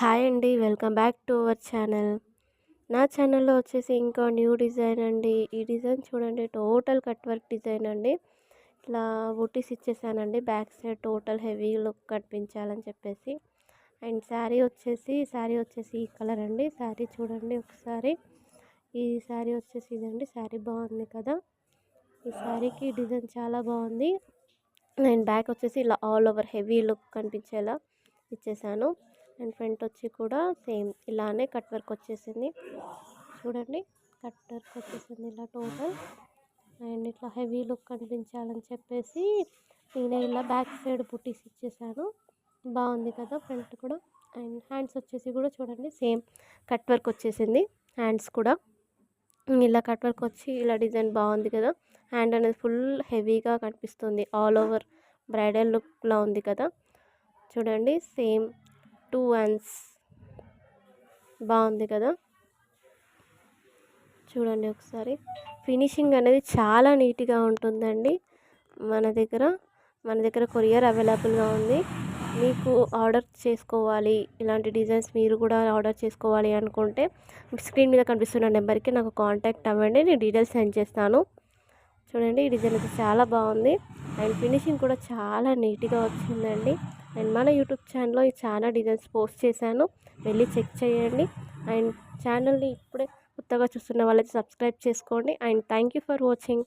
Hi అండి. Welcome back to our channel. నా ఛానల్‌లో వచ్చేసి ఇంకా న్యూ డిజైన్ అండి. ఈ డిజైన్ చూడండి, టోటల్ కట్ వర్క్ డిజైన్ అండి. ఇట్లా బుటీస్ ఇచ్చేసానండి. Back side total heavy look కనిపించాలని చెప్పేసి. అండ్ శారీ వచ్చేసి ఈ కలర్ అండి. శారీ చూడండి ఒకసారి. ఈ శారీ వచ్చేసి ఇదండి. శారీ బాగుంది కదా! ఈ శారీకి డిజైన్ చాలా బాగుంది. అండ్ బ్యాక్ వచ్చేసి ఇలా ఆల్ ఓవర్ హెవీ లుక్ కనిపించేలా ఇచ్చేసాను. అండ్ ఫ్రంట్ వచ్చి కూడా సేమ్ ఇలానే కట్ వర్క్ వచ్చేసింది. చూడండి, కట్ వర్క్ వచ్చేసింది ఇలా టోటల్. అండ్ ఇట్లా హెవీ లుక్ కనిపించాలని చెప్పేసి నేనే ఇలా బ్యాక్ సైడ్ బుటీస్ ఇచ్చేసాను. బాగుంది కదా ఫ్రంట్ కూడా. అండ్ హ్యాండ్స్ వచ్చేసి కూడా చూడండి, సేమ్ కట్ వర్క్ వచ్చేసింది. హ్యాండ్స్ కూడా ఇలా కట్ వర్క్ వచ్చి ఇలా డిజైన్ బాగుంది కదా. హ్యాండ్ అనేది ఫుల్ హెవీగా కనిపిస్తుంది. ఆల్ ఓవర్ బ్రైడల్ లుక్లా ఉంది కదా. చూడండి, సేమ్ 2 hands బాగుంది కదా. చూడండి ఒకసారి. ఫినిషింగ్ అనేది చాలా నీట్గా ఉంటుందండి. మన దగ్గర కొరియర్ అవైలబుల్గా ఉంది. మీకు ఆర్డర్ చేసుకోవాలి, ఇలాంటి డిజైన్స్ మీరు కూడా ఆర్డర్ చేసుకోవాలి అనుకుంటే స్క్రీన్ మీద కనిపిస్తున్న నెంబర్కి నాకు కాంటాక్ట్ అవ్వండి. నేను డీటెయిల్స్ సెండ్ చేస్తాను. చూడండి, ఈ డిజైన్ అయితే చాలా బాగుంది. అండ్ ఫినిషింగ్ కూడా చాలా నీట్గా వచ్చిందండి. అండ్ మన యూట్యూబ్ ఛానల్లో ఈ చాలా డిజైన్స్ పోస్ట్ చేశాను, వెళ్ళి చెక్ చేయండి. అండ్ ఛానల్ని ఇప్పుడే కొత్తగా చూస్తున్న వాళ్ళైతే సబ్స్క్రైబ్ చేసుకోండి. And thank you for watching.